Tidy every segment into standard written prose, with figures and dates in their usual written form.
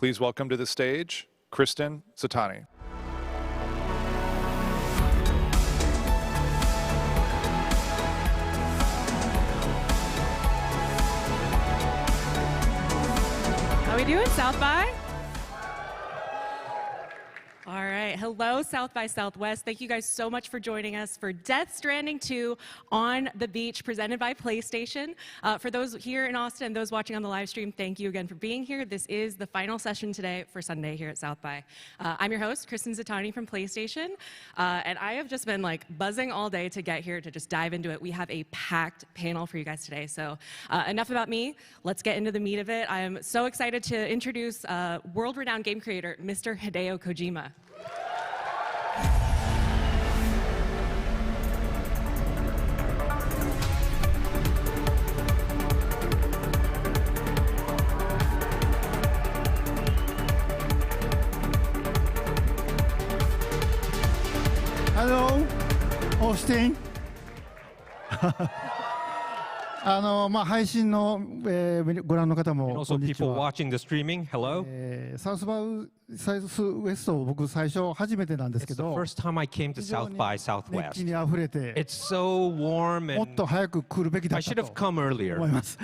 Please welcome to the stage, Kristen Satani. How we doing, South by? All right, hello, South by Southwest. Thank you guys so much for joining us for Death Stranding 2 on the Beach, presented by PlayStation. For those here in Austin, those watching on the live stream, thank you again for being here. This is the final session today for Sunday here at South by. I'm your host, Kristen Zatani from PlayStation, and I have just been like buzzing all day to get here to just dive into it. We have a packed panel for you guys today, so enough about me. Let's get into the meat of it. I am so excited to introduce world-renowned game creator, Mr. Hideo Kojima. Hello, Austin. 配信の、ご覧の方も And also こんにち people は。 watching the streaming, hello. サウスウエスト僕最初初めてなんです It's け the ど、 first time I came to 非常 South に by 熱 Southwest. 気にあふれて、 It's so warm もっ and と早く来るべきだ I った should と have come earlier. 思います。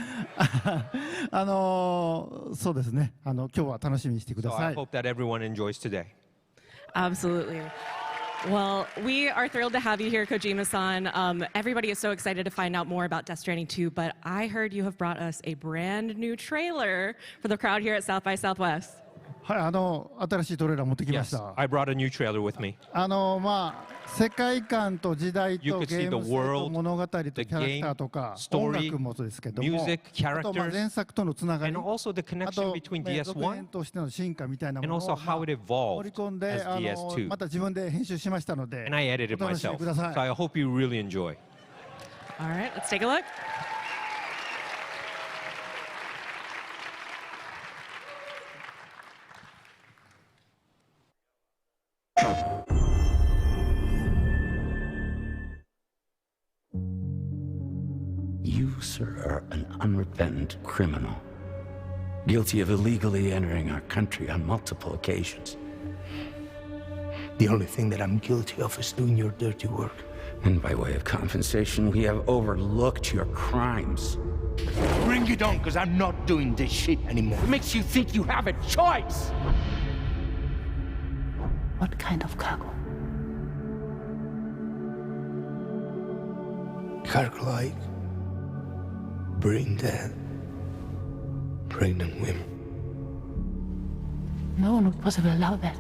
そうですね。今日は楽しみにしてくだ So さ I い。 hope that everyone enjoys today. Absolutely. Well, we are thrilled to have you here, Kojima-san. Everybody is so excited to find out more about Death Stranding 2, but I heard you have brought us a brand new trailer for the crowd here at South by Southwest. はい、新しいトレーラー持ってきまし Yes, た。 I brought a new trailer with me. 世界観と時代 You と could ゲ see ー the ム性と world, 物語とキ the ャラクター game, とか story, 音楽もそうですけども、 music, あと characters, 前作とのつながり、 and also the あ connection と between 続 DS1 編としての進化みたいなも and の also を how it 盛り evolved 込んで as DS2. また自分で編集しましたので、 And I edited お楽しみ myself. ください。 So I hope you really enjoy. All right, let's take a look. You, sir, are an unrepentant criminal, guilty of illegally entering our country on multiple occasions. The only thing that I'm guilty of is doing your dirty work. And by way of compensation, we have overlooked your crimes. Bring it on, because I'm not doing this shit anymore. What makes you think you have a choice? What kind of cargo? Cargo like brain dead, pregnant women. No one would possibly allow that.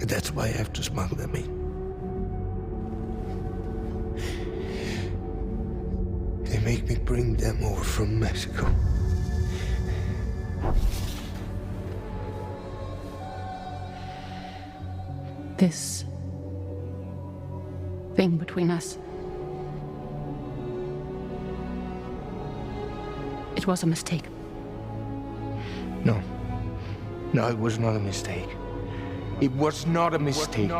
That's why I have to smuggle them in. They make me bring them over from Mexico. This thing between us. It was a mistake. No. No, it was not a mistake. It was not a mistake.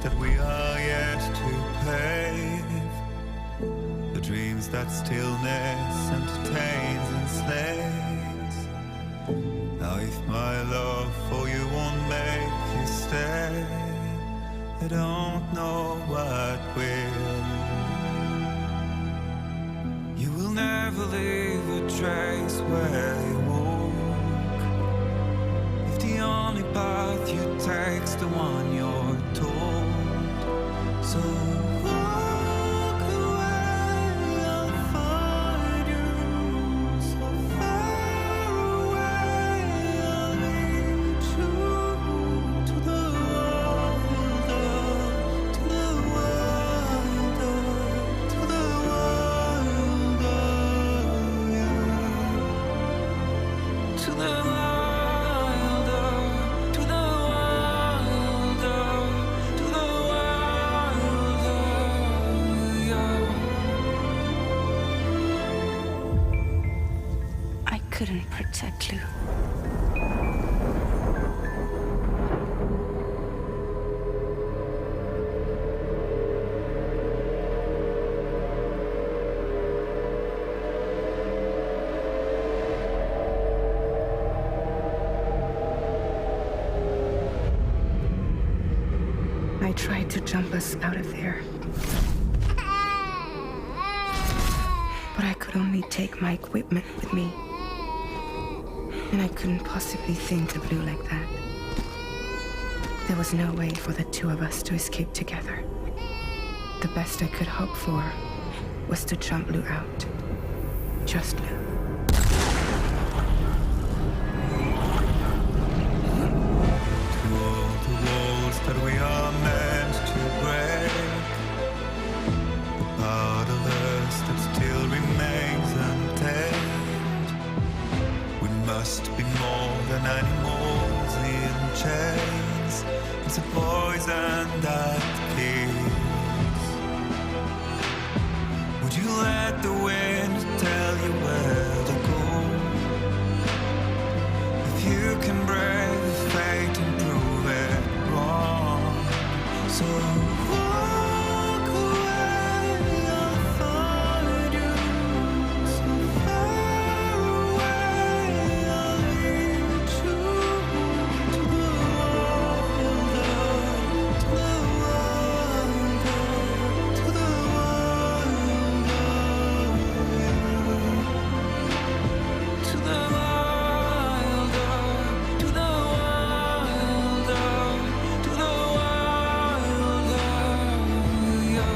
that we are yet to pave, the dreams that stillness entertains. where you walk. If the only path you take's the one you're told, so walk away, I'll find you. So far away, I'll lead you to the wilder, to the wilder, to the wilder, yeah. To the wilder, to the wilder, to the wilder, yeah. I couldn't protect Lou. I tried to jump us out of there. But I could only take my equipment with me. And I couldn't possibly think of Lou like that. There was no way for the two of us to escape together. The best I could hope for was to jump Lou out. Just Lou. All the walls that we are meant to break, the part of us that still remains untamed. We must be more than animals in chains. It's a poison that kills. Would you let the wind tell you where to go? If you can brave fate and prove it wrong, so walk away, I'll find you. So far away, I'll lead you to the wilder, to the wilder, to the wilder, yeah. To the wilder, to the wilder, to the wilder, yeah.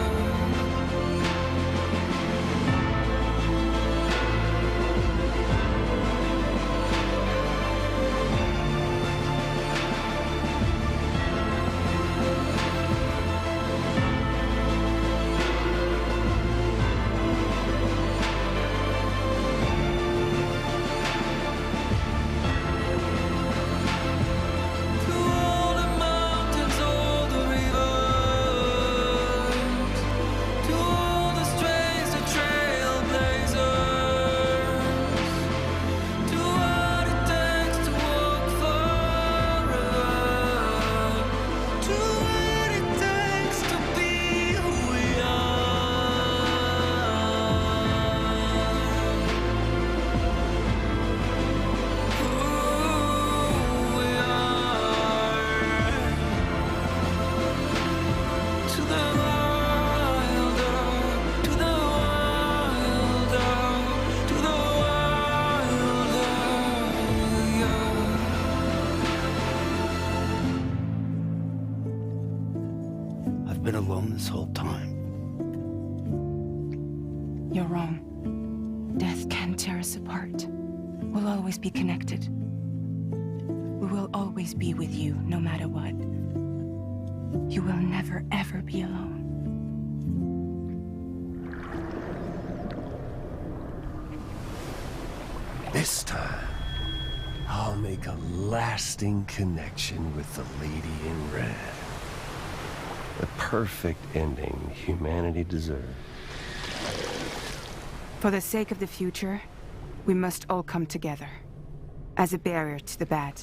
To all the mountains, all the rivers, to all the strays, the trailblazers, to what it takes to walk forever, to what it takes to be who we are. Who we are. To the wilder, to the wilder, to the wilder, yeah. I've been alone this whole time. You're wrong. Death can tear us apart. We'll always be connected. We will always be with you, no matter what. You will never, ever be alone. This time, I'll make a lasting connection with the lady in red. The perfect ending humanity deserves. For the sake of the future, we must all come together. As a barrier to the bad,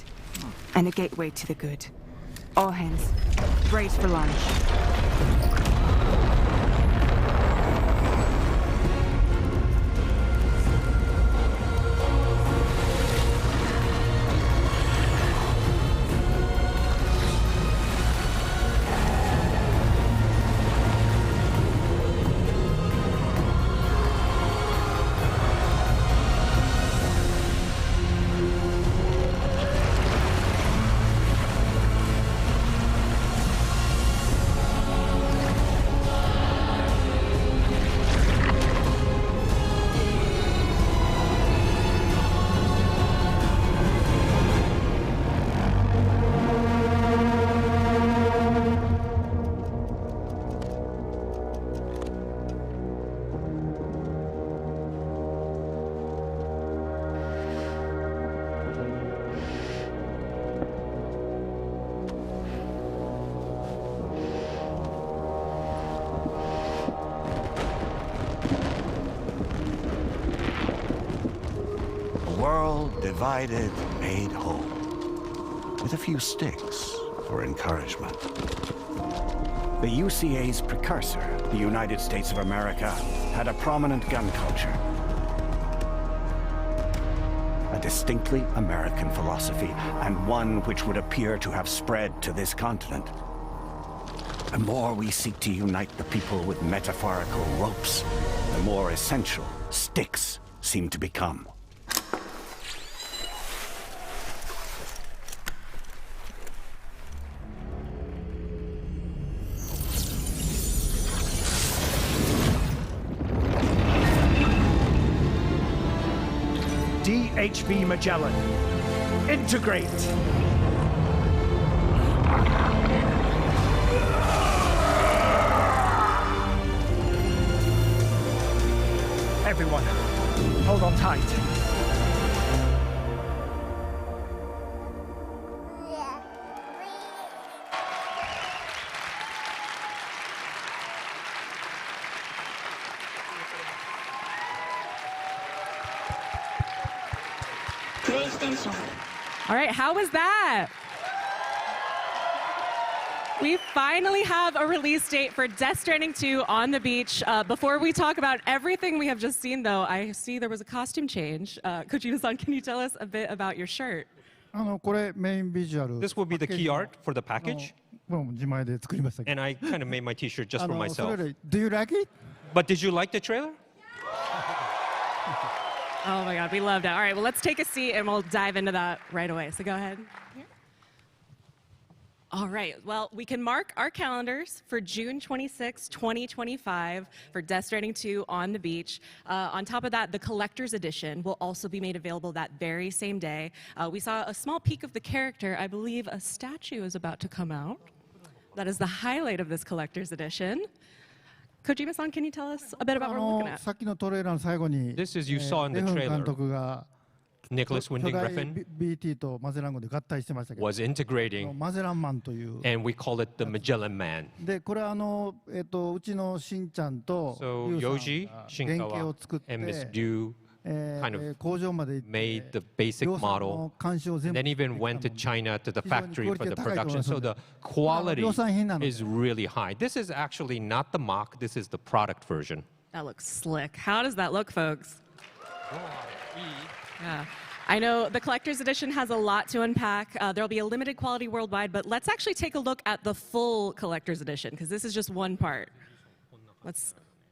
and a gateway to the good. All hands, brace for launch. world divided made whole, with a few sticks for encouragement. The UCA's precursor, the United States of America, had a prominent gun culture. A distinctly American philosophy, and one which would appear to have spread to this continent. The more we seek to unite the people with metaphorical ropes, the more essential sticks seem to become. DHB Magellan. Integrate! Everyone, hold on tight. All right, how was that? We finally have a release date for Death Stranding 2 on the beach. Before we talk about everything we have just seen, though, I see there was a costume change. Kojima-san, can you tell us a bit about your shirt? This will be the key art for the package. 自前で作りましたけど。 And I kind of made my t-shirt just for それよ myself. り Do you like it? But did you like the trailer? Oh my God, we loved it. All right, well, let's take a seat and we'll dive into that right away. So go ahead. Here. All right, well, we can mark our calendars for June 26, 2025 for Death Stranding 2 on the beach. On top of that, the collector's edition will also be made available that very same day. We saw a small peek of the character. I believe a statue is about to come out. That is the highlight of this collector's edition. Kojima-san, can you tell us a bit about what we're looking at? さっきのトレーラーの最後に This is you saw in the エフン trailer. 監督が Nicholas 巨 Winding 大 Refn BT とマゼラン号で合体してましたけど was integrating, マゼランマンという and we call it the Magellan Man. でこれはうちのしんちゃんと So ユウ Yoji, さんが原型を Shinkawa, 作って and Miss Dew kind of 工場まで行って made the basic 量産 model, の監視を全部 then even went to China to the 非常に factory クオリ for ティ the が高いと思い production. ます So ので the quality 量産品なので is really high. This is actually not the mock, this is the product version. That looks slick. How does that look, folks? Yeah. I know the collector's edition has a lot to unpack. There'll be a limited quality worldwide, but let's actually take a look at the full collector's edition, because this is just one part.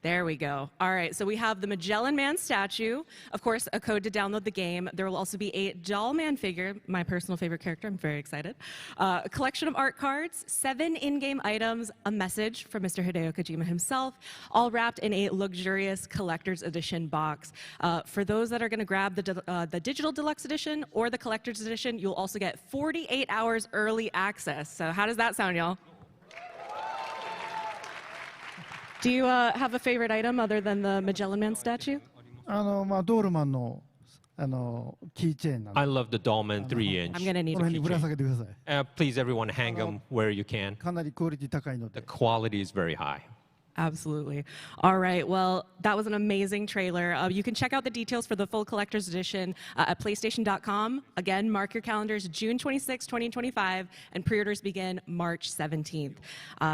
There we go. All right, so we have the Magellan Man statue, of course, a code to download the game. There will also be a Doll Man figure, my personal favorite character. I'm very excited. A collection of art cards, 7 in-game items, a message from Mr. Hideo Kojima himself, all wrapped in a luxurious collector's edition box. For those that are going to grab the digital deluxe edition or the collector's edition, you'll also get 48 hours early access. So how does that sound, y'all? Do you have a favorite item other than the Magellan Man statue? まあドールマンのキーチェーンなんで I love the Dollman 3-inch. I'm going to need この a 辺にぶら下げてください Please, everyone, hang them where you can. かなりクオリティ高いの The で quality is very high. Absolutely. All right. Well, that was an amazing trailer. You can check out the details for the full collector's edition at PlayStation.com. Again, mark your calendars, June 26, 2025, and pre-orders begin March 17th.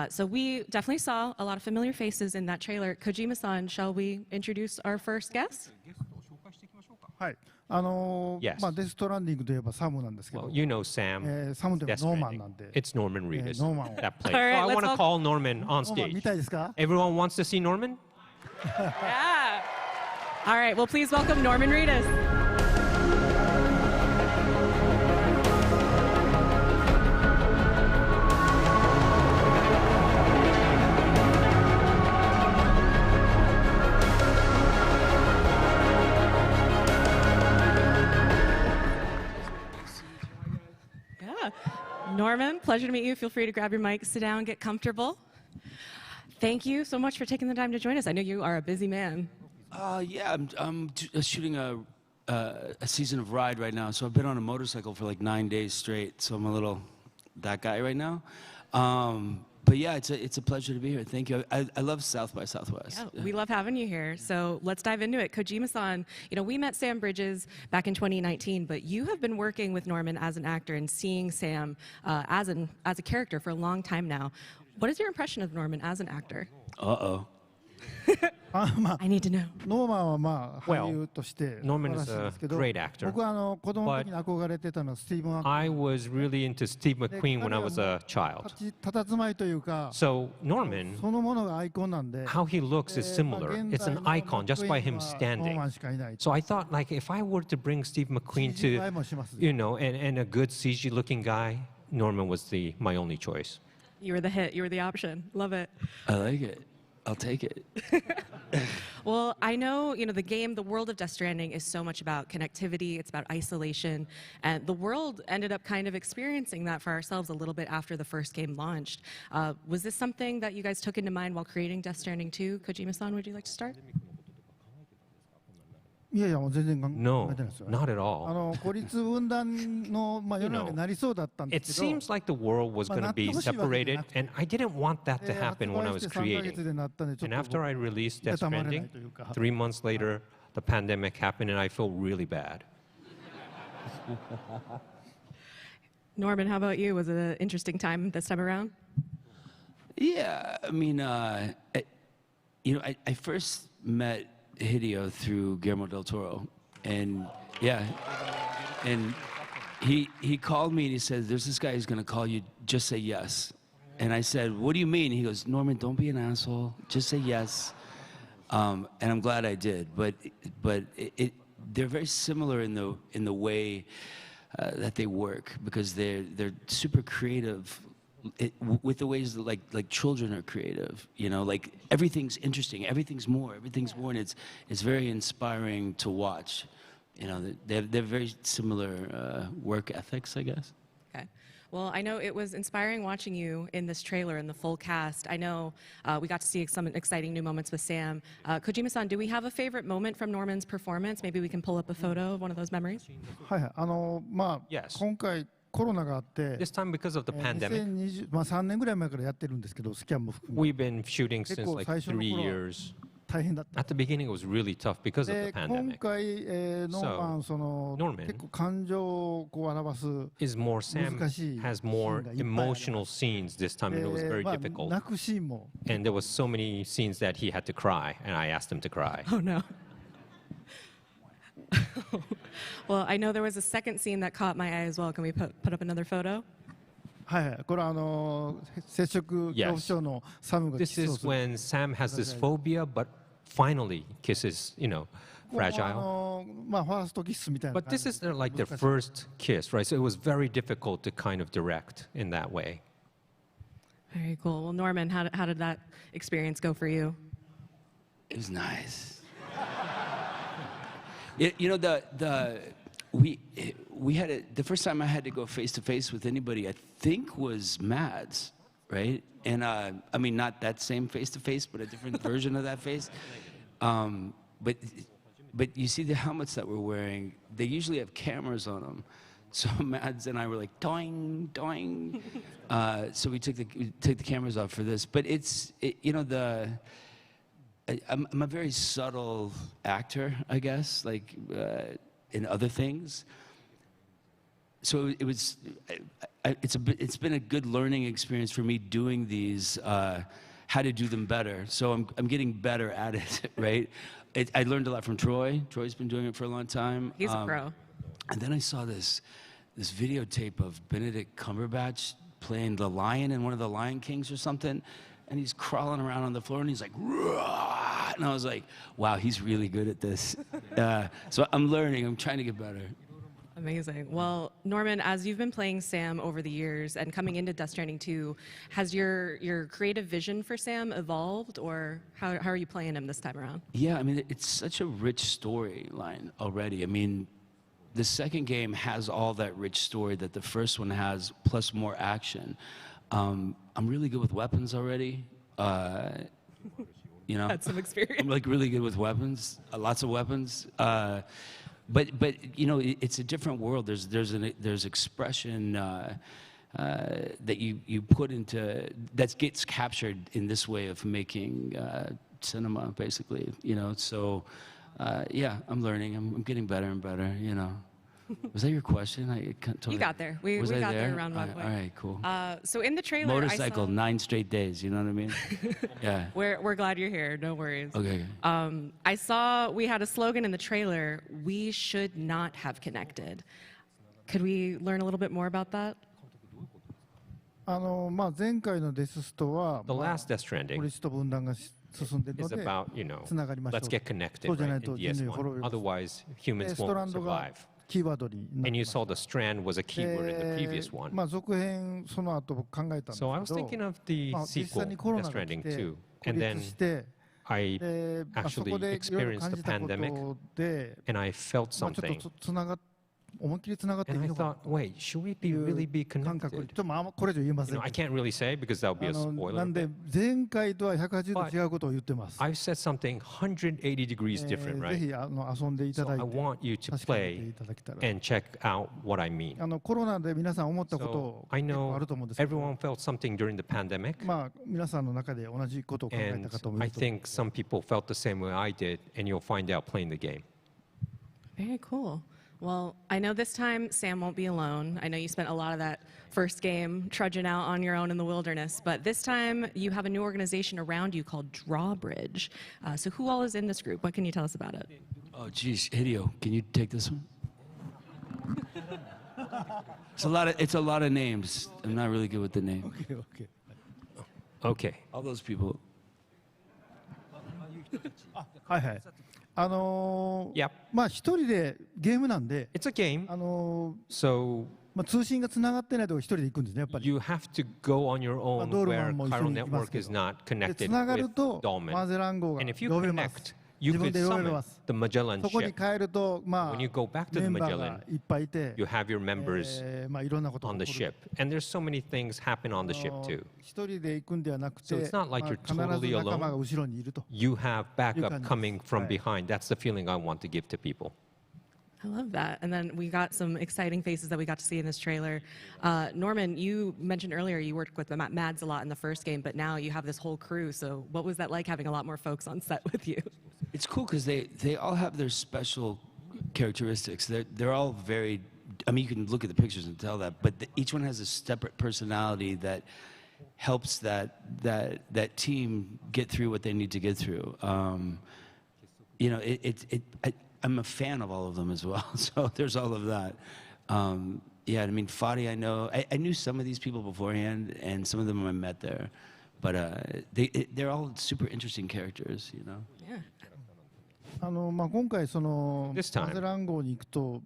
So we definitely saw a lot of familiar faces in that trailer. Kojima-san, shall we introduce our first guest? はい Yes. まあデストランディングといえばサムなんですけ Well, ど you know Sam. サムといえ Death ばノーマン Stranding. なんで It's Norman Reedus. ノーマンを That plays. All right, So I let's want to all- call Norman on ノーマン stage. 見たいですか Everyone wants to see Norman? Yeah. All right. Well, please welcome Norman Reedus. Yeah. Norman, pleasure to meet you. Feel free to grab your mic, sit down, get comfortable. Thank you so much for taking the time to join us. I know you are a busy man. Yeah, I'm shooting a season of Ride right now, so I've been on a motorcycle for like 9 days straight, so I'm a little that guy right now. but yeah, it's a pleasure to be here. Thank you. I love South by Southwest. Yeah, we love having you here. So let's dive into it. Kojima-san, we met Sam Bridges back in 2019, but you have been working with Norman as an actor and seeing Sam as a character for a long time now. What is your impression of Norman as an actor? Uh-oh. I need to know. ノーマンはまあ Well, 俳優として Norman 素晴 is らしいん a ですけど、 great actor. 僕は子供の時に憧れてたのはスティーブン・アッ I was really into Steve で McQueen when I was a 彼は child. もう佇まいというか、 So Norman, そのものがアイコンなんで、 how he looks is まあ similar. 現 It's 在 an の icon just by him マックイーンはノーマ standing. ンしかいない。 So I thought, like, if I were to bring Steve McQueen CGI to, もします。 you know, and a good CG-looking guy, Norman was my only choice. You were the hit. You were the option. Love it. I like it. I'll take it. Well, I know, the world of Death Stranding is so much about connectivity, it's about isolation, and the world ended up kind of experiencing that for ourselves a little bit after the first game launched. Was this something that you guys took into mind while creating Death Stranding 2? Kojima-san, would you like to start? いやいや、もう全然考 No, えてないですよ。 not at all. 孤立分断の、まあ、世の中になりそうだったんで It すけど、 seems like the world was going to be separated, and I didn't want that to happen when I was 発売して3ヶ月 creating. でなったんで、ちょ And っと after I released Death いたたまれない Stranding, というか。 3 months later, the pandemic happened, and I felt really bad. Norman, how about you? Was it an interesting time this time around? Yeah, I mean, I first met Hideo through Guillermo del Toro, and yeah, and he called me and he said, "There's this guy who's gonna call you. Just say yes." And I said, "What do you mean?" He goes, "Norman, don't be an asshole. Just say yes." And I'm glad I did. But they're very similar in the way that they work, because they're super creative. With the ways that like children are creative, like everything's interesting, everything's more, and it's very inspiring to watch. They're very similar work ethics, I guess. Okay. Well, I know it was inspiring watching you in this trailer and the full cast. I know we got to see some exciting new moments with Sam. Kojima-san, do we have a favorite moment from Norman's performance? Maybe we can pull up a photo of one of those memories. はいはい、まあ、 Yes. 今回コロナがあって、 This time, because of the pandemic, 2020、まあ3年ぐらい前からやってるんですけど、スキャンも含め we've been shooting since like 最初の 3頃は years. 大変だった。 At the beginning, it was really tough because of で the 今 pandemic. 回、ノーマン Norman 結構感情をこう表す Is more Sam 難しい has シー more ンがいっぱいあります emotional scenes this time, and it was で very まあ difficult. 泣くシーンも And there was so many scenes that he had to cry, and I asked him to cry. Oh, no. Well, I know there was a second scene that caught my eye as well. Can we put up another photo? はいはい、これは接触恐怖症のサムが This キスを is する when Sam has this phobia, but finally kisses, もう fragile. まあファーストキスみたいな But 感 this じ is like their 難しい first kiss, right? So it was very difficult to kind of direct in that way. Very cool. Well, Norman, how did that experience go for you? It was nice. We had the first time I had to go face to face with anybody, I think, was Mads, right? And I mean, not that same face to face, but a different version of that face. But you see the helmets that we're wearing, they usually have cameras on them. So Mads and I were like, doing, doing. So we took the cameras off for this. But I'm a very subtle actor, I guess, like in other things. So it's been a good learning experience for me doing these, how to do them better. So I'm getting better at it, right? I learned a lot from Troy. Troy's been doing it for a long time. He's a pro. And then I saw this videotape of Benedict Cumberbatch playing the lion in one of the Lion Kings or something, and he's crawling around on the floor and he's like, "Rah!" And I was like, wow, he's really good at this. So I'm learning, I'm trying to get better. Amazing. Well, Norman, as you've been playing Sam over the years and coming into Death Stranding 2, has your creative vision for Sam evolved, or how are you playing him this time around? Yeah, I mean, it's such a rich storyline already. I mean, the second game has all that rich story that the first one has, plus more action. I'm really good with weapons already. Had some experience. I'm like really good with weapons, lots of weapons. But it's a different world. There's expression. that you put into, that gets captured in this way of making cinema, basically, so yeah, I'm learning, I'm getting better and better, Was that your question? You got there. We got there around one point. All right, cool. So in the trailer, Motorcycle, I saw, 9 straight days, you know what I mean? Yeah. We're glad you're here, no worries. Okay. I saw we had a slogan in the trailer, "We should not have connected." Could we learn a little bit more about that? 前回のデスストは、The last Death Stranding 孤立と分断が進んでいるの is で、 about, つながりましょう。 let's get connected, そうじゃない right, と in 人類は滅び DS1. ます。 Otherwise, humans スト won't ランドが survive. キーワードになって And you ます。 saw the strand was a keyword in the previous one. 続編その後僕考えたんですけど、 So I was thinking of the 実 sequel, 際にコロ Death ナが来 Stranding て 2. 孤 And 立 then して、 I そ actually こでいろいろ experienced 感 the じたこ pandemic, とで、 and I felt ちょっ something. とつなが思いっきりつながっていい And I のか thought, wait, should we really be 感覚、 connected? ちょっとこれ以上言えません I can't really say because that would be a な spoiler. んで前回とは180度違うことを言ってます。 I've said something 180 degrees different, ぜひ right? 遊んでいた So だい I て want you to 確かめてい play ただけたら。 and check out what I mean. コロナで皆さん思ったこと So 結 I 構あ know ると思うんですけど、 everyone felt something during the pandemic, 皆さんの中で同じことを考え and た方もい I ると思い think some people felt the same way I did, and you'll find out playing the game. Very cool. Well, I know this time Sam won't be alone. I know you spent a lot of that first game trudging out on your own in the wilderness, but this time you have a new organization around you called Drawbridge. So who all is in this group? What can you tell us about it? Oh, geez, Hideo, can you take this one? It's a lot of names. I'm not really good with the name. Okay. All those people. はいはい。Yep. 一人でゲームなんで、 It's a game, so 通信がつながってないとこ一人で行くんですね、やっぱり。 you have to go on your own ドールマ where ンも一緒 chiral に行きます network け is ど。 not で connected つながる with とマ Dolmen. ゼラン号が And if you 呼べます connect,。you 自分 could で呼べ summon ます。 the Magellan そこに ship. 帰ると、When you go back to メ the ンバーが Magellan, いっぱいいて、 you have your members いろんなことが on the 起こる。 ship. And there's so many things happen on the ship too. 一人で行くんではなくて、 So it's not like you're 必ず totally 仲間が alone. 後ろにいると。 You have backup 感じです。 coming from はい。 behind. That's the feeling I want to give to people. I love that. And then we got some exciting faces that we got to see in this trailer. Norman, you mentioned earlier you worked with Mads a lot in the first game, but now you have this whole crew. So what was that like having a lot more folks on set with you? It's cool because they all have their special characteristics. They're all very. I mean, you can look at the pictures and tell that, but each one has a separate personality that helps that team get through what they need to get through. I'm a fan of all of them as well, so there's all of that. Yeah, I mean, Fadi, I know. I knew some of these people beforehand, and some of them I met there. But they're all super interesting characters, you know? Yeah. 今回マゼラン号に行くと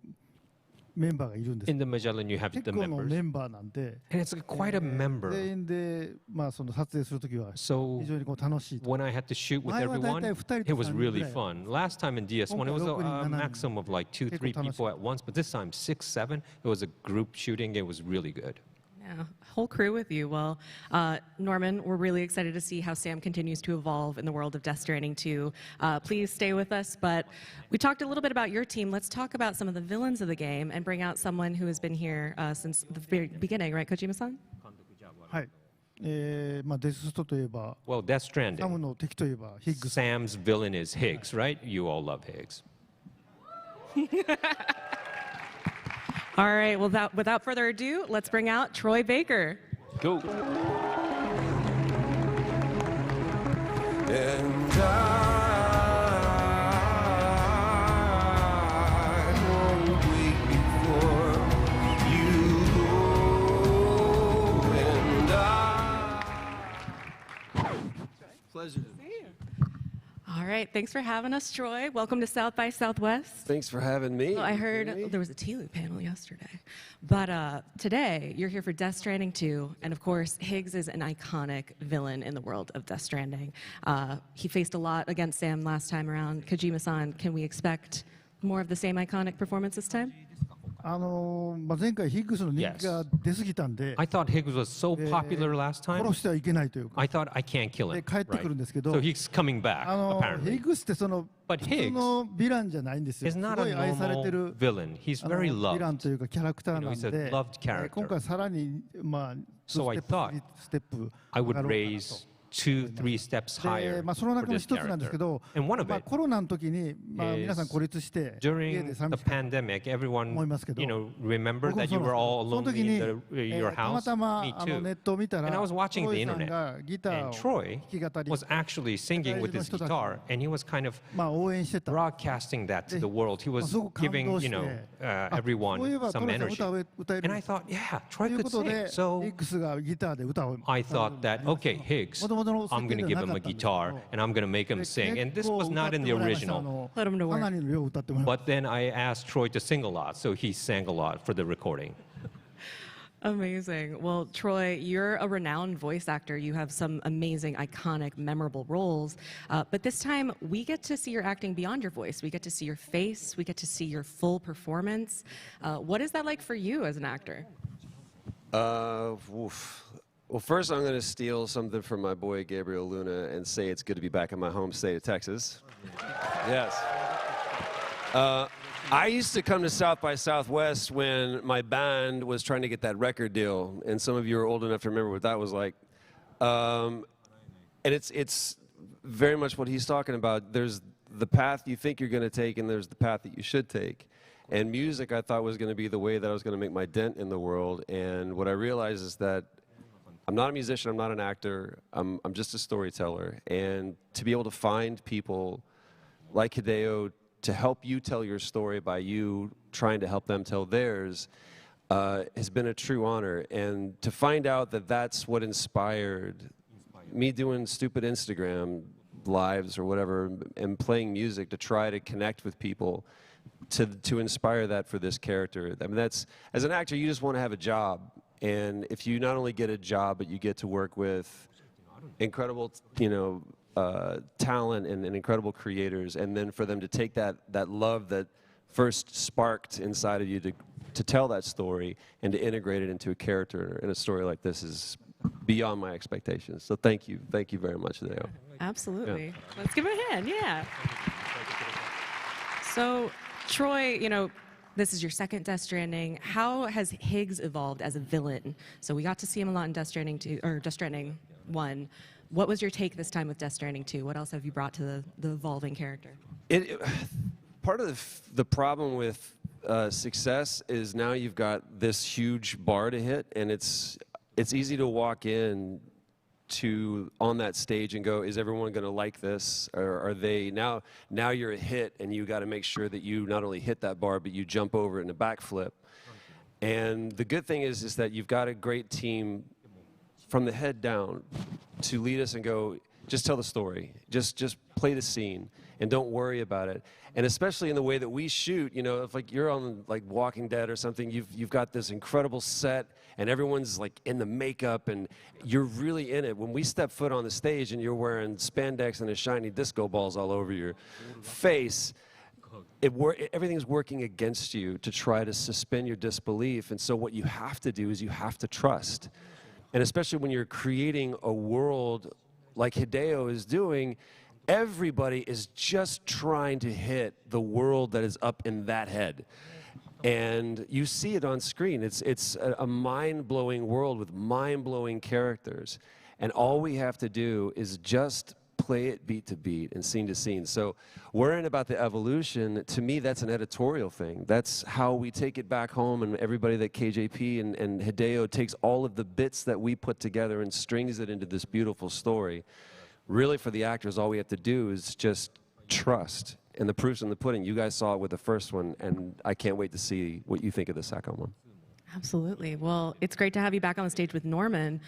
メンバーがいるんです。 In the Magellan, you have 結 the 構の members. メンバーなんで、 And it's quite a member. 全員でその撮影するときは So 非常に楽しい。 when I had to shoot with 前は大 everyone, 体2人 it と was 3人ぐ really らい。 fun. Last time in DS1, it was a maximum of like 2, 3 people at once, but this time 6, 7. It was a group shooting. It was really good. Yeah, whole crew with you. Well, Norman, we're really excited to see how Sam continues to evolve in the world of Death Stranding 2. Please stay with us, but we talked a little bit about your team. Let's talk about some of the villains of the game and bring out someone who has been here since the very beginning, right, Kojima-san? はい。デスストといえば、 Well, Death サム Stranding. の敵といえばヒッグス。 Sam's villain is Higgs, right? You all love Higgs. All right, well, without further ado, let's bring out Troy Baker. Go. And I won't wait before you go. And pleasure to see you. All right, thanks for having us, Troy. Welcome to South by Southwest. Thanks for having me. Well, I heard there was a Itaú panel yesterday, but today you're here for Death Stranding 2, and of course, Higgs is an iconic villain in the world of Death Stranding. He faced a lot against Sam last time around. Kojima-san, can we expect more of the same iconic performance this time? 前回ヒッグスの人気が出すぎたんで、I thought Higgs was so popular last time. 殺してはいけないというか。I thought I can't kill him. で帰ってくるんですけど、 So he's coming back ヒ apparently. ッグスってその But 普通のヴィランじゃないんですよ。 He's す not ご a い愛されて normal る villain. He's ヴ very ィラン loved. というかキャラクター You な know, ん he's a で、 loved character. 今回さらにSo I thought ステップ I 上 would がろうかなと。 raise 2-3 steps で higher その for 中の this 一つなんですけ character. ど、 And one of it コロナの時に、皆さん is 孤立して家 during で the 寂しかった。 pandemic, everyone, 思いますけど、 you know, remember 僕も that そ you う were all その alone 時に、 in your たま house. たま Me ネ too. ットを見た And I ら、 was watching ト the イさん internet. がギター And を Troy 弾き語り、 was actually singing with his guitar, and he was kind of 応援してた。 broadcasting that to the world. He was すごく感 giving, 動 you して、 know, そういえ everyone ばト some ラさん energy. 歌える And I thought, yeah, と Troy いう could ことで、 sing. ヒ So ッグスがギターで歌を。 I thought that, okay, Higgs, もともとの設 I'm 定 going to で give は him な a かったんですけど、 guitar, and I'm going to make him sing. And this was not in the 結構歌ってもらいました。 original. Put him to か work. なりの量歌ってもらいました。 But then I asked Troy to sing a lot, so he sang a lot for the recording. Amazing. Well, Troy, you're a renowned voice actor. You have some amazing, iconic, memorable roles. But this time, we get to see your acting beyond your voice. We get to see your face. We get to see your full performance. What is that like for you as an actor? Well, first I'm going to steal something from my boy Gabriel Luna and say it's good to be back in my home state of Texas. Yes. I used to come to South by Southwest when my band was trying to get that record deal, and some of you are old enough to remember what that was like. And it's very much what he's talking about. There's the path you think you're going to take, and there's the path that you should take. And music, I thought, was going to be the way that I was going to make my dent in the world. And what I realized is that I'm not a musician, I'm not an actor, I'm just a storyteller. And to be able to find people like Hideo to help you tell your story by you trying to help them tell theirs has been a true honor. And to find out that that's what inspired me doing stupid Instagram lives or whatever and playing music to try to connect with people to inspire that for this character. I mean, that's, as an actor, you just want to have a job. And if you not only get a job, but you get to work with incredible, you know, talent and incredible creators, and then for them to take that love that first sparked inside of you to tell that story and to integrate it into a character in a story like this is beyond my expectations. So thank you very much, Hideo. Absolutely. Yeah. Let's give him a hand, yeah. So, Troy, you know, this is your second Death Stranding. How has Higgs evolved as a villain? So we got to see him a lot in Death Stranding 2, or Death Stranding 1. What was your take this time with Death Stranding 2? What else have you brought to the evolving character? Part of the problem with success is now you've got this huge bar to hit, and it's easy to walk in on that stage and go, is everyone going to like this? Or are they, now you're a hit, and you got to make sure that you not only hit that bar, but you jump over it in a backflip. And the good thing is that you've got a great team from the head down to lead us and go, just tell the story, just play the scene, and don't worry about it. And especially in the way that we shoot, you know, if like you're on like Walking Dead or something, you've got this incredible set, and everyone's like in the makeup, and you're really in it. When we step foot on the stage and you're wearing spandex and a shiny disco balls all over your face, everything's working against you to try to suspend your disbelief. And so what you have to do is you have to trust. And especially when you're creating a world like Hideo is doing, everybody is just trying to hit the world that is up in that head. And you see it on screen. It's a mind-blowing world with mind-blowing characters. And all we have to do is just play it beat to beat and scene to scene. So worrying about the evolution, to me, that's an editorial thing. That's how we take it back home, and everybody that KJP and Hideo takes all of the bits that we put together and strings it into this beautiful story. Really, for the actors, all we have to do is just trust. And the proof's in the pudding. You guys saw it with the first one, and I can't wait to see what you think of the second one. Absolutely. Well, it's great to have you back on the stage with Norman.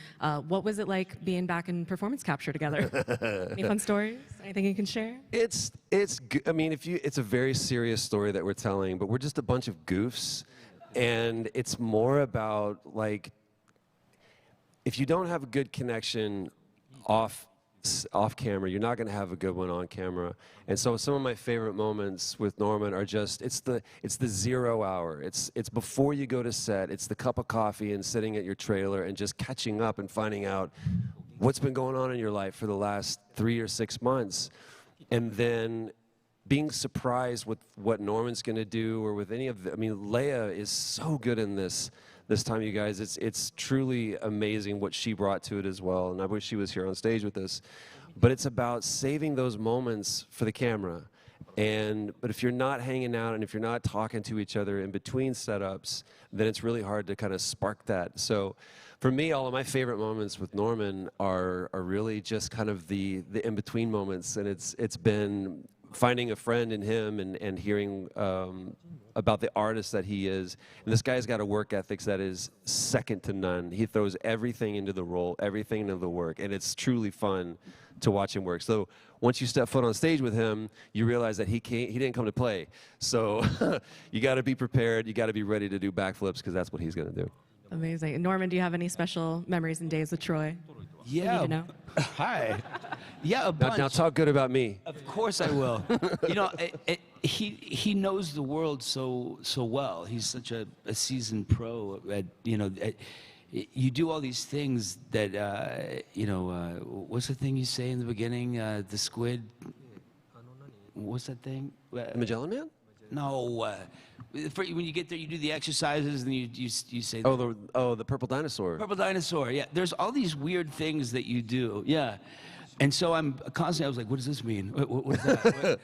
What was it like being back in performance capture together? Any fun stories? Anything you can share? I mean, it's a very serious story that we're telling, but we're just a bunch of goofs, and it's more about like, if you don't have a good connection off off camera, you're not going to have a good one on camera. And so some of my favorite moments with Norman are just, it's the 0 hour. It's before you go to set. It's the cup of coffee and sitting at your trailer and just catching up and finding out what's been going on in your life for the last 3 or 6 months. And then being surprised with what Norman's going to do, or with any of the, I mean, Leia is so good in this time, you guys. It's truly amazing what she brought to it as well, and I wish she was here on stage with us. But it's about saving those moments for the camera. But if you're not hanging out and if you're not talking to each other in between setups, then it's really hard to kind of spark that. So for me, all of my favorite moments with Norman are really just kind of the in-between moments, and it's been finding a friend in him and hearing about the artist that he is. And this guy's got a work ethic that is second to none. He throws everything into the role, everything into the work, and it's truly fun to watch him work. So once you step foot on stage with him, you realize that he didn't come to play. So you got to be prepared. You got to be ready to do backflips, because that's what he's going to do. Amazing. Norman, do you have any special memories and days with Troy? Yeah. Hi. Yeah, a bunch. Now talk good about me. Of course I will. You know, he knows the world so well. He's such a seasoned pro at, you know, you do all these things that, you know, what's the thing you say in the beginning? The squid, what's that thing? Magellan Man? No. When you get there, you do the exercises, and you say... the purple dinosaur. Purple dinosaur, yeah. There's all these weird things that you do, yeah. And so I was like, what does this mean? What is that?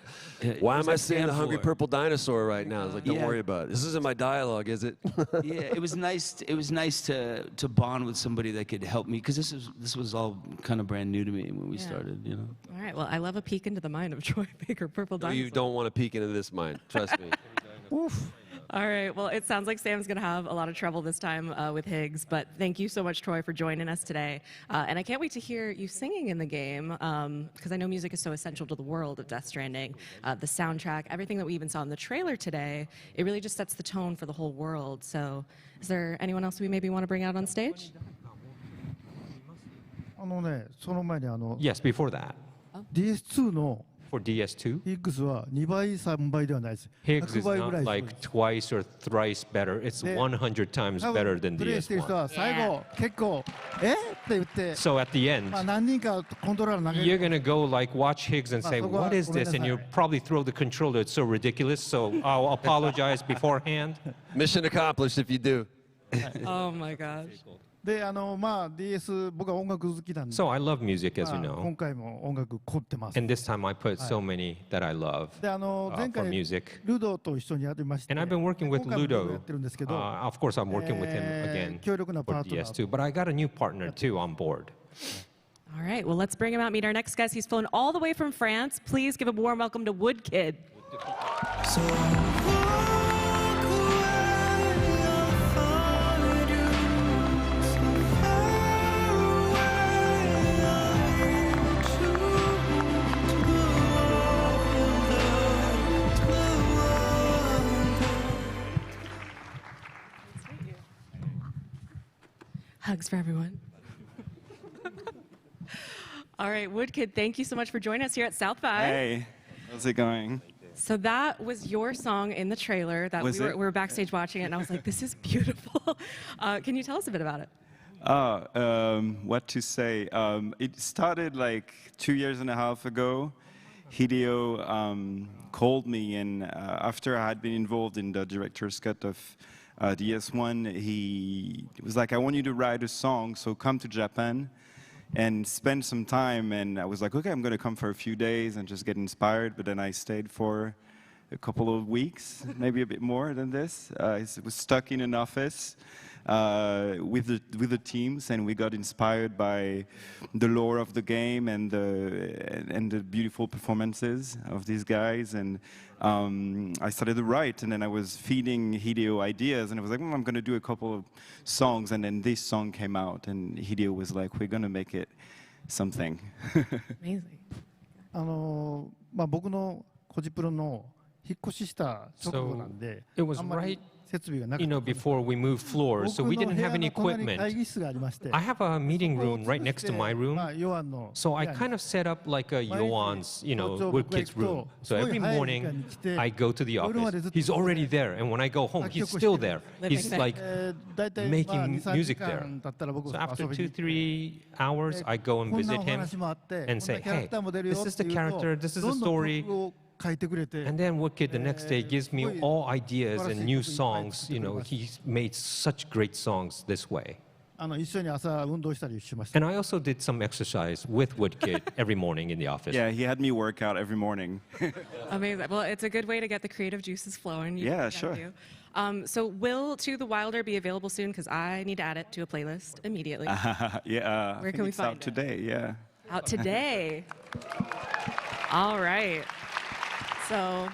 Why am I seeing the hungry purple dinosaur right now? I was like, don't worry about it. This isn't my dialogue, is it? Yeah, it was nice. It was nice to bond with somebody that could help me, because this was all kind of brand new to me when we started. You know. All right. Well, I love a peek into the mind of Troy Baker, Purple Dinosaur. You don't want to peek into this mind. Trust me. Oof. All right. Well, it sounds like Sam's going to have a lot of trouble this time with Higgs, but thank you so much, Troy, for joining us today. And I can't wait to hear you singing in the game, because I know music is so essential to the world of Death Stranding. The soundtrack, everything that we even saw in the trailer today, it really just sets the tone for the whole world. So is there anyone else we maybe want to bring out on stage? Yes, before that. DS2 の For DS2, Higgs は2倍3倍ではないです。 Higgs is 100倍ぐら not い like twice or thrice better. It's 100 times better than プレイしてる人 DS1. は最後結構って言って、 So at the end, 何人かコントローラー投げ you're る。 gonna go like watch Higgs and say, what is this? And you'll probably throw the controller. It's so ridiculous. So I'll apologize beforehand. Mission accomplished if you do. Oh my gosh. で、DS 僕は音楽好きなんで。 So I love music, as you 今 know. 回も音楽凝ってます。 And this time I put so many that I love で、前 for 回 music. ルドと一緒にやってまして。 And I've been working with 今回もや Ludo. ってるんですけど。Of course, I'm working with him again 強力な for パートナー。 DS2. But I got a new partner too on board. All right. Well, let's bring him out, meet our next guest. He's flown all the way from France. Please give a warm welcome to Woodkid. Hugs for everyone. All right, Woodkid, thank you so much for joining us here at South by. Hey, how's it going? So that was your song in the trailer that we were backstage watching it, and I was like, this is beautiful. Can you tell us a bit about it? What to say? It started like 2.5 years ago. Hideo called me, and after I had been involved in the director's cut of DS1, he was like, I want you to write a song, so come to Japan and spend some time. And I was like, okay, I'm going to come for a few days and just get inspired. But then I stayed for a couple of weeks, maybe a bit more than this. I was stuck in an office with the teams, and we got inspired by the lore of the game and the beautiful performances of these guys. And I started to write, and then I was feeding Hideo ideas, and I was like, I'm going to do a couple of songs, and then this song came out, and Hideo was like, we're going to make it something. Amazing. 僕のコジプロの引っ越しした直後なんで、it was right before we moved floors, so we didn't have any equipment. I have a meeting room right next to my room, so I kind of set up like a Yoan's, Woodkid's room. So every morning I go to the office. He's already there, and when I go home, he's still there. He's like making music there. So after 2-3 hours, I go and visit him and say, hey, this is the character, this is the story. And then Woodkid the next day gives me all ideas and new songs. He's made such great songs this way. And I also did some exercise with Woodkid every morning in the office. Yeah, he had me work out every morning. Amazing. Well, it's a good way to get the creative juices flowing. Yeah, sure. So will To the Wilder be available soon? Because I need to add it to a playlist immediately. Yeah. Where can we find it? Out today, yeah. Out today. All right. So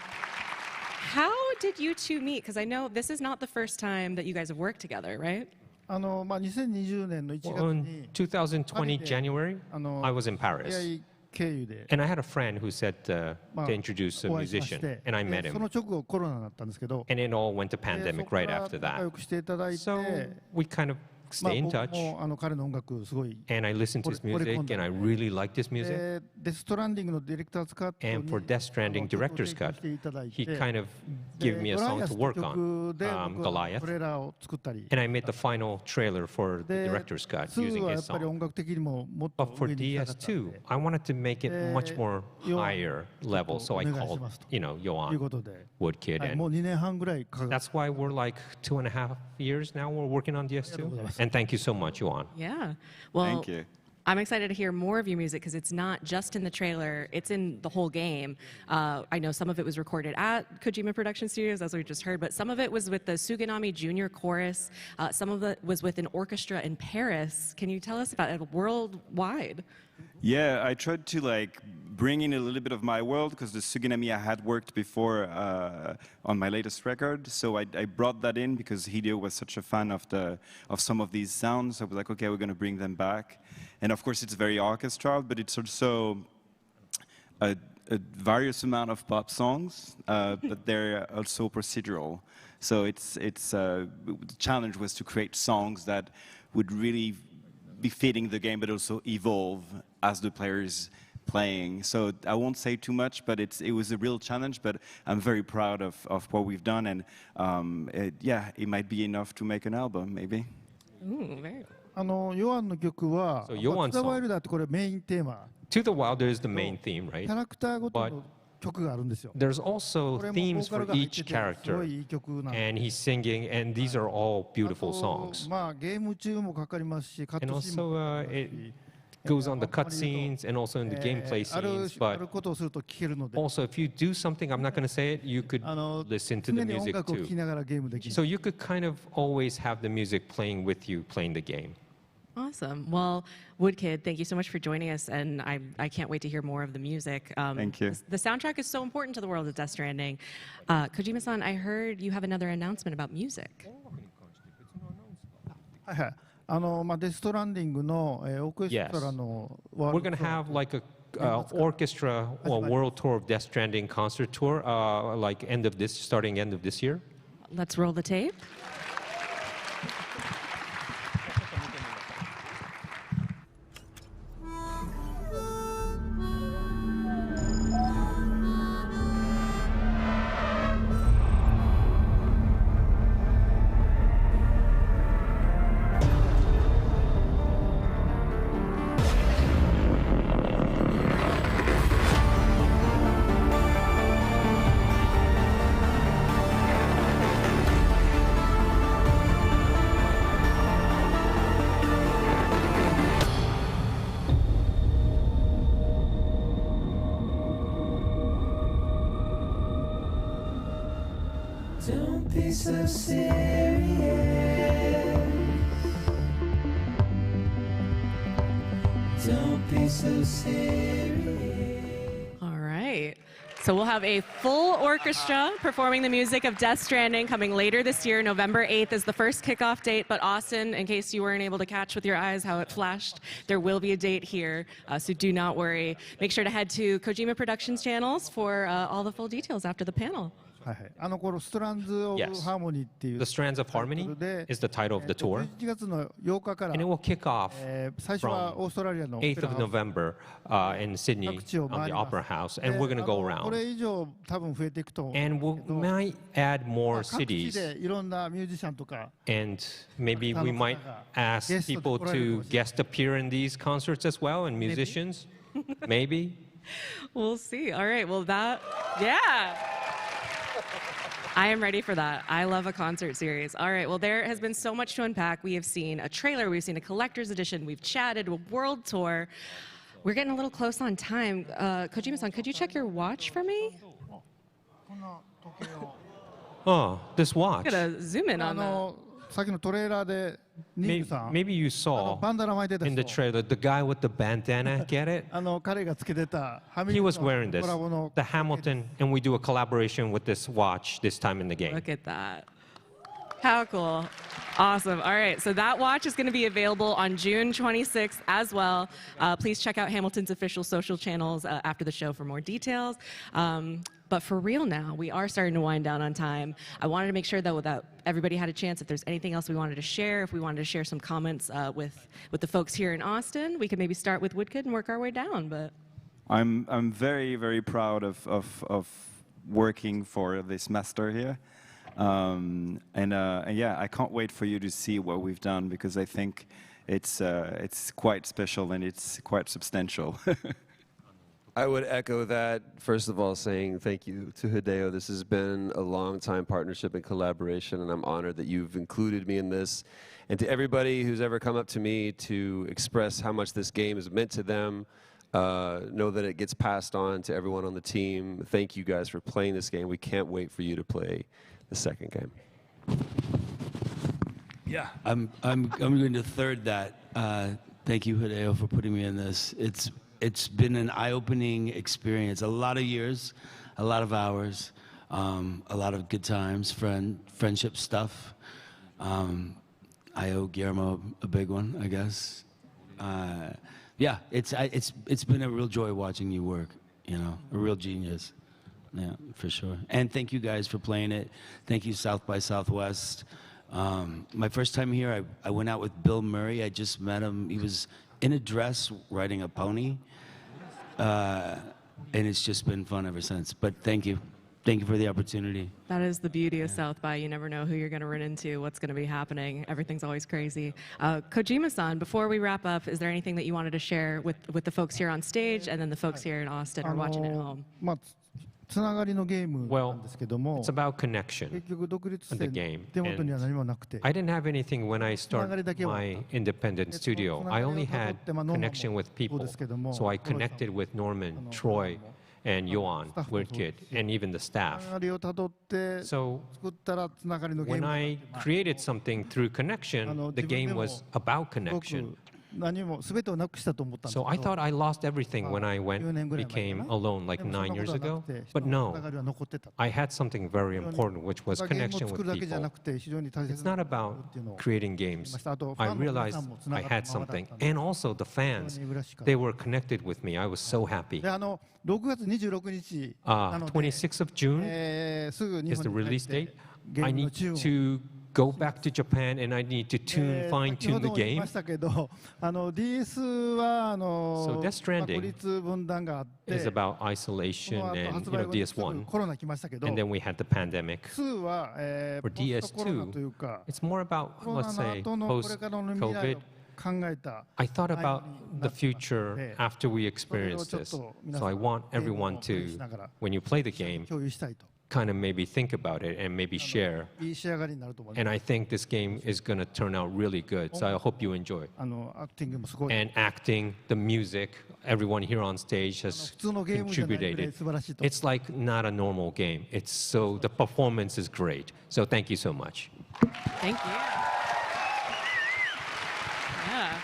how did you two meet? Because I know this is not the first time that you guys have worked together, right? Well, in 2020 January, I was in Paris. And I had a friend who said to introduce a musician, and I met him. And it all went to pandemic right after that. So we kind of stay in touch. And I listened to his music, and I really liked his music. And for Death Stranding Director's Cut, he kind of gave me a song to work on, Goliath. And I made the final trailer for the Director's Cut using his song. But for DS2, I wanted to make it much more higher level, so I called, Yoan, Woodkid. And that's why we're like 2.5 years now we're working on DS2. And thank you so much, Yoan. Yeah. Well, thank you. I'm excited to hear more of your music because it's not just in the trailer, it's in the whole game. I know some of it was recorded at Kojima Production Studios, as we just heard, but some of it was with the Suganami Junior Chorus. Some of it was with an orchestra in Paris. Can you tell us about it worldwide? Yeah, I tried to bring in a little bit of my world because the Suganami I had worked before on my latest record. So I brought that in because Hideo was such a fan of some of these sounds. I was like, okay, we're going to bring them back. And of course, it's very orchestral, but it's also a various amount of pop songs, but they're also procedural. So the challenge was to create songs that would really be fitting the game, but also evolve as the players playing. So I won't say too much, but it was a real challenge, but I'm very proud of what we've done, and it might be enough to make an album, maybe. Ooh, very. So Yoan's song, To the Wilder is the main theme, right? But there's also themes for each character, and he's singing, and these are all beautiful songs. And also, it goes on the cutscenes and also in the gameplay scenes, but also if you do something, I'm not going to say it, you could listen to the music too. So you could kind of always have the music playing with you, playing the game. Awesome. Well, Woodkid, thank you so much for joining us, and I can't wait to hear more of the music. Thank you. The soundtrack is so important to the world of Death Stranding. Kojima-san, I heard you have another announcement about music. Yes. We're going to have like a orchestra world tour of Death Stranding concert tour, starting end of this year. Let's roll the tape. Don't be so serious. Don't be so serious. All right. So we'll have a full orchestra performing the music of Death Stranding coming later this year. November 8th is the first kickoff date. But Austin, in case you weren't able to catch with your eyes how it flashed, there will be a date here. So do not worry. Make sure to head to Kojima Productions channels for all the full details after the panel. Yes. The Strands of Harmony is the title of the tour. And it will kick off from 8th of November in Sydney on the Opera House. And we're going to go around. And we might add more cities. And maybe we might ask people to guest appear in these concerts as well, and musicians. Maybe. We'll see. All right. Well, yeah. I am ready for that. I love a concert series. All right. Well, there has been so much to unpack. We have seen a trailer. We've seen a collector's edition. We've chatted. A world tour. We're getting a little close on time. Kojima-san, could you check your watch for me? Oh, this watch. I'm going to zoom in on that. Maybe you saw in the trailer the guy with the bandana, get it? He was wearing this, the Hamilton, and we do a collaboration with this watch this time in the game. Look at that. How cool. Awesome. All right, so that watch is going to be available on June 26th as well. Please check out Hamilton's official social channels after the show for more details. But for real now, we are starting to wind down on time. I wanted to make sure that everybody had a chance, if there's anything else we wanted to share, if we wanted to share some comments with the folks here in Austin, we could maybe start with Woodkid and work our way down. But I'm very, very proud of working for this master here. And yeah, I can't wait for you to see what we've done, because I think it's quite special and it's quite substantial. I would echo that, first of all, saying thank you to Hideo. This has been a long-time partnership and collaboration, and I'm honored that you've included me in this. And to everybody who's ever come up to me to express how much this game has meant to them, know that it gets passed on to everyone on the team. Thank you guys for playing this game. We can't wait for you to play the second game. Yeah, I'm going to third that. Thank you, Hideo, for putting me in this. It's been an eye-opening experience. A lot of years, a lot of hours, a lot of good times, friendship stuff. I owe Guillermo a big one, I guess. Yeah, it's been a real joy watching you work. You know, a real genius. Yeah, for sure. And thank you guys for playing it. Thank you, South by Southwest. My first time here, I went out with Bill Murray. I just met him. He was in a dress riding a pony. And it's just been fun ever since. But thank you. Thank you for the opportunity. that is the beauty of South by. You never know who you're going to run into, what's going to be happening. Everything's always crazy. Kojima-san, before we wrap up, is there anything that you wanted to share with the folks here on stage and then the folks here in Austin or watching at home? Well, it's about connection in the game. And I didn't have anything when I started my independent studio. I only had connection with people. So I connected with Norman, Troy, and Johan, Woodkid, and even the staff. So when I created something through connection, the game was about connection. So I thought I lost everything when I became alone like 9 years ago. But no, I had something very important, which was connection with people. It's not about creating games. I realized I had something. And also the fans, they were connected with me. I was so happy. 26th of June is the releess date. I need to go back to Japan and I need to fine-tune the game. So Death Stranding is about isolation and DS1. And then we had the pandemic. For DS2, it's more about, let's say, post-COVID. I thought about the future after we experienced this. So I want everyone to, when you play the game, kind of maybe think about it and maybe share. And I think this game is going to turn out really good. So I hope you enjoy. And acting, the music, everyone here on stage has contributed. It's like not a normal game. The performance is great. So thank you so much. Thank you. Yeah.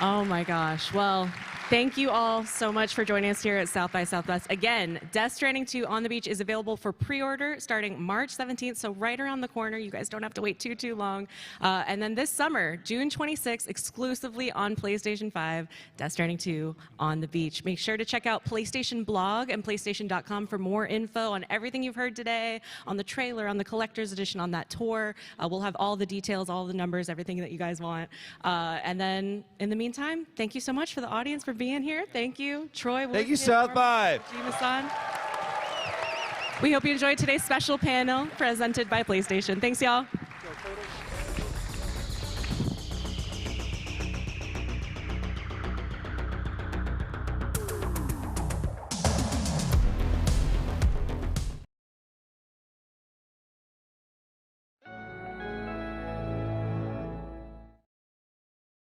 Oh my gosh. Well, Thank you all so much for joining us here at South by Southwest. Again, Death Stranding 2 on the Beach is available for pre-order starting March 17th, so right around the corner. You guys don't have to wait too long. And then this summer, June 26th, exclusively on PlayStation 5, Death Stranding 2 on the Beach. Make sure to check out PlayStation blog and PlayStation.com for more info on everything you've heard today, on the trailer, on the collector's edition, on that tour. We'll have all the details, all the numbers, everything that you guys want. And then, in the meantime, thank you so much for the audience for being here. Thank you, Troy. Thank you, South by. We hope you enjoyed today's special panel presented by PlayStation. Thanks, y'all.